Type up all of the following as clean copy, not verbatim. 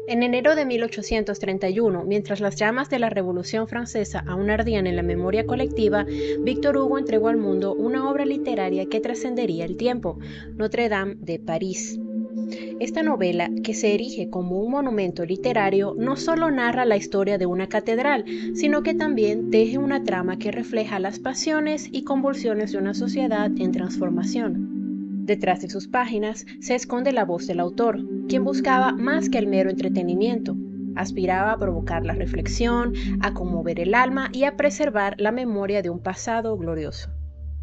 En enero de 1831, mientras las llamas de la Revolución Francesa aún ardían en la memoria colectiva, Víctor Hugo entregó al mundo una obra literaria que trascendería el tiempo, Notre Dame de París. Esta novela, que se erige como un monumento literario, no solo narra la historia de una catedral, sino que también teje una trama que refleja las pasiones y convulsiones de una sociedad en transformación. Detrás de sus páginas se esconde la voz del autor, quien buscaba más que el mero entretenimiento. Aspiraba a provocar la reflexión, a conmover el alma y a preservar la memoria de un pasado glorioso.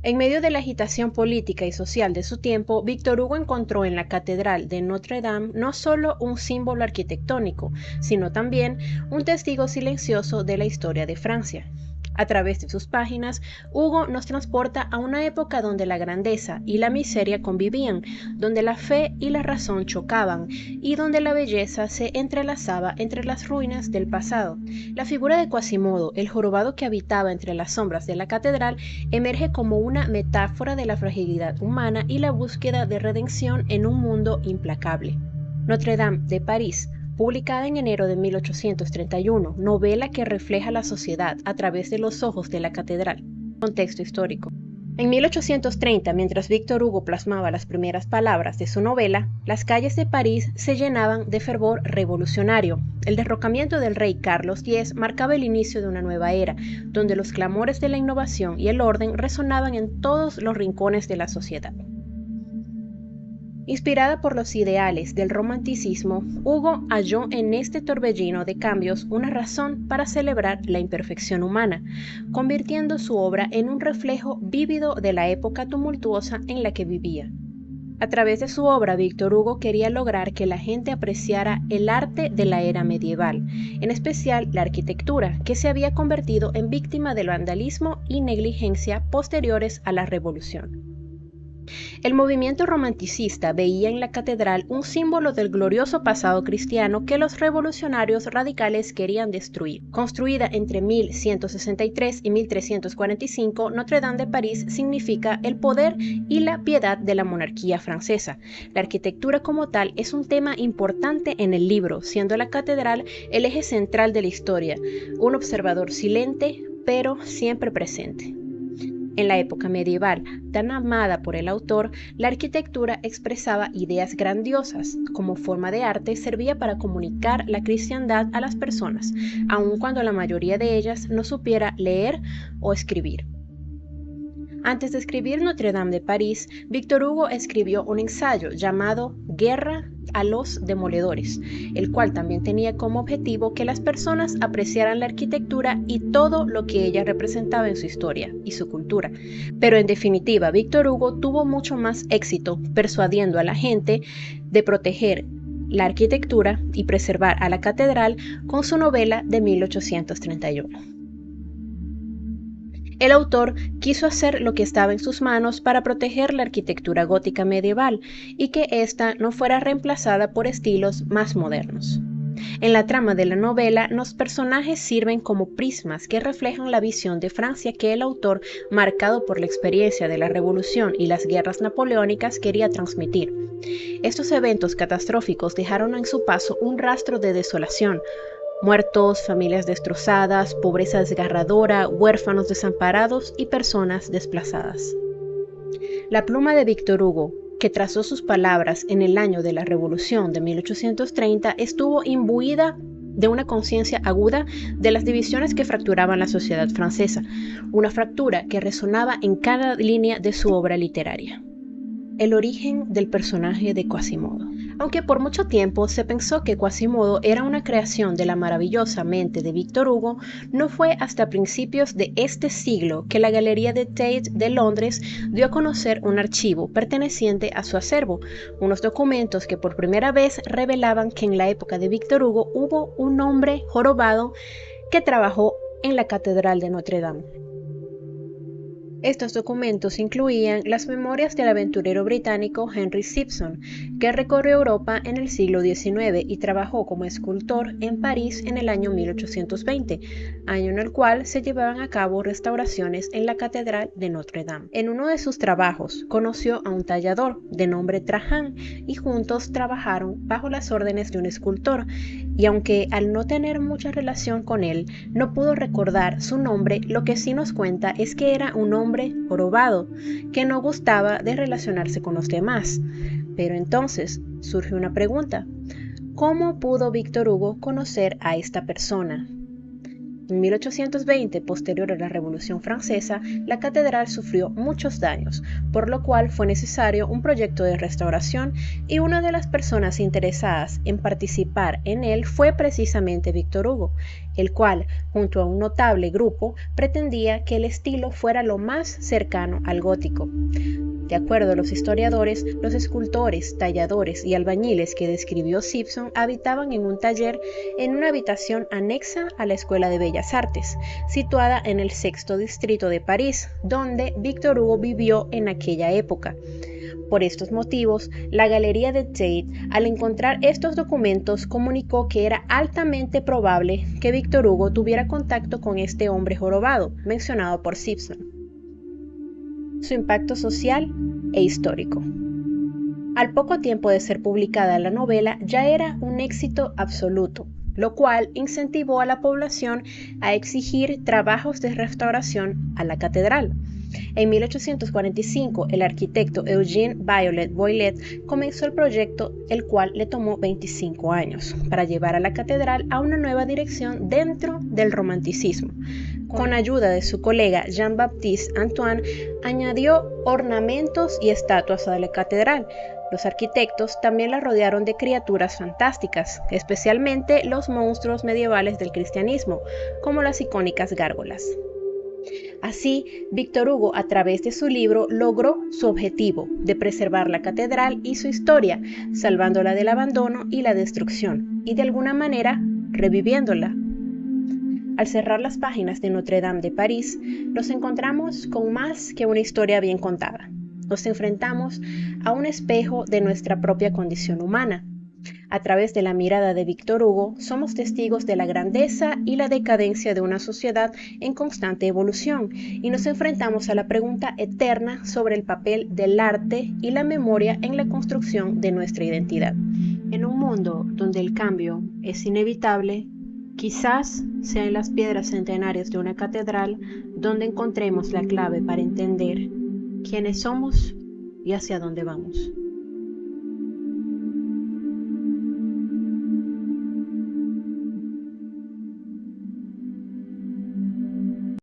En medio de la agitación política y social de su tiempo, Víctor Hugo encontró en la Catedral de Notre Dame no solo un símbolo arquitectónico, sino también un testigo silencioso de la historia de Francia. A través de sus páginas, Hugo nos transporta a una época donde la grandeza y la miseria convivían, donde la fe y la razón chocaban y donde la belleza se entrelazaba entre las ruinas del pasado. La figura de Quasimodo, el jorobado que habitaba entre las sombras de la catedral, emerge como una metáfora de la fragilidad humana y la búsqueda de redención en un mundo implacable. Notre Dame de París, publicada en enero de 1831, novela que refleja la sociedad a través de los ojos de la catedral. Contexto histórico. En 1830, mientras Víctor Hugo plasmaba las primeras palabras de su novela, las calles de París se llenaban de fervor revolucionario. El derrocamiento del rey Carlos X marcaba el inicio de una nueva era, donde los clamores de la innovación y el orden resonaban en todos los rincones de la sociedad. Inspirada por los ideales del romanticismo, Hugo halló en este torbellino de cambios una razón para celebrar la imperfección humana, convirtiendo su obra en un reflejo vívido de la época tumultuosa en la que vivía. A través de su obra, Víctor Hugo quería lograr que la gente apreciara el arte de la era medieval, en especial la arquitectura, que se había convertido en víctima del vandalismo y negligencia posteriores a la Revolución. El movimiento romanticista veía en la catedral un símbolo del glorioso pasado cristiano que los revolucionarios radicales querían destruir. Construida entre 1163 y 1345, Notre Dame de París significa el poder y la piedad de la monarquía francesa. La arquitectura como tal es un tema importante en el libro, siendo la catedral el eje central de la historia, un observador silente, pero siempre presente. En la época medieval, tan amada por el autor, la arquitectura expresaba ideas grandiosas. Como forma de arte, servía para comunicar la cristiandad a las personas, aun cuando la mayoría de ellas no supiera leer o escribir. Antes de escribir Notre Dame de París, Víctor Hugo escribió un ensayo llamado Guerra a los Demoledores, el cual también tenía como objetivo que las personas apreciaran la arquitectura y todo lo que ella representaba en su historia y su cultura. Pero en definitiva, Víctor Hugo tuvo mucho más éxito persuadiendo a la gente de proteger la arquitectura y preservar a la catedral con su novela de 1831. El autor quiso hacer lo que estaba en sus manos para proteger la arquitectura gótica medieval y que ésta no fuera reemplazada por estilos más modernos. En la trama de la novela, los personajes sirven como prismas que reflejan la visión de Francia que el autor, marcado por la experiencia de la Revolución y las guerras napoleónicas, quería transmitir. Estos eventos catastróficos dejaron en su paso un rastro de desolación, muertos, familias destrozadas, pobreza desgarradora, huérfanos desamparados y personas desplazadas. La pluma de Víctor Hugo, que trazó sus palabras en el año de la Revolución de 1830, estuvo imbuida de una conciencia aguda de las divisiones que fracturaban la sociedad francesa, una fractura que resonaba en cada línea de su obra literaria. El origen del personaje de Quasimodo. Aunque por mucho tiempo se pensó que Quasimodo era una creación de la maravillosa mente de Víctor Hugo, no fue hasta principios de este siglo que la Galería de Tate de Londres dio a conocer un archivo perteneciente a su acervo, unos documentos que por primera vez revelaban que en la época de Víctor Hugo hubo un hombre jorobado que trabajó en la Catedral de Notre Dame. Estos documentos incluían las memorias del aventurero británico Henry Simpson, que recorrió Europa en el siglo XIX y trabajó como escultor en París en el año 1820, año en el cual se llevaban a cabo restauraciones en la Catedral de Notre Dame. En uno de sus trabajos conoció a un tallador de nombre Trajan y juntos trabajaron bajo las órdenes de un escultor, y aunque al no tener mucha relación con él, no pudo recordar su nombre, lo que sí nos cuenta es que era un hombre jorobado, que no gustaba de relacionarse con los demás. Pero entonces surge una pregunta: ¿cómo pudo Víctor Hugo conocer a esta persona? En 1820, posterior a la Revolución Francesa, la catedral sufrió muchos daños, por lo cual fue necesario un proyecto de restauración, y una de las personas interesadas en participar en él fue precisamente Víctor Hugo, el cual, junto a un notable grupo, pretendía que el estilo fuera lo más cercano al gótico. De acuerdo a los historiadores, los escultores, talladores y albañiles que describió Simpson habitaban en un taller en una habitación anexa a la Escuela de Bellas Artes, situada en el sexto distrito de París, donde Víctor Hugo vivió en aquella época. Por estos motivos, la Galería de Tate, al encontrar estos documentos, comunicó que era altamente probable que Víctor Hugo tuviera contacto con este hombre jorobado, mencionado por Simpson. Su impacto social e histórico. Al poco tiempo de ser publicada la novela, ya era un éxito absoluto, lo cual incentivó a la población a exigir trabajos de restauración a la catedral. En 1845, el arquitecto Eugene Viollet Boilet comenzó el proyecto, el cual le tomó 25 años, para llevar a la catedral a una nueva dirección dentro del romanticismo. Con ayuda de su colega Jean-Baptiste Antoine, añadió ornamentos y estatuas a la catedral. Los arquitectos también la rodearon de criaturas fantásticas, especialmente los monstruos medievales del cristianismo, como las icónicas gárgolas. Así, Víctor Hugo, a través de su libro, logró su objetivo de preservar la catedral y su historia, salvándola del abandono y la destrucción, y de alguna manera reviviéndola. Al cerrar las páginas de Notre Dame de París, nos encontramos con más que una historia bien contada. Nos enfrentamos a un espejo de nuestra propia condición humana. A través de la mirada de Víctor Hugo, somos testigos de la grandeza y la decadencia de una sociedad en constante evolución, y nos enfrentamos a la pregunta eterna sobre el papel del arte y la memoria en la construcción de nuestra identidad. En un mundo donde el cambio es inevitable, quizás sea en las piedras centenarias de una catedral donde encontremos la clave para entender quiénes somos y hacia dónde vamos.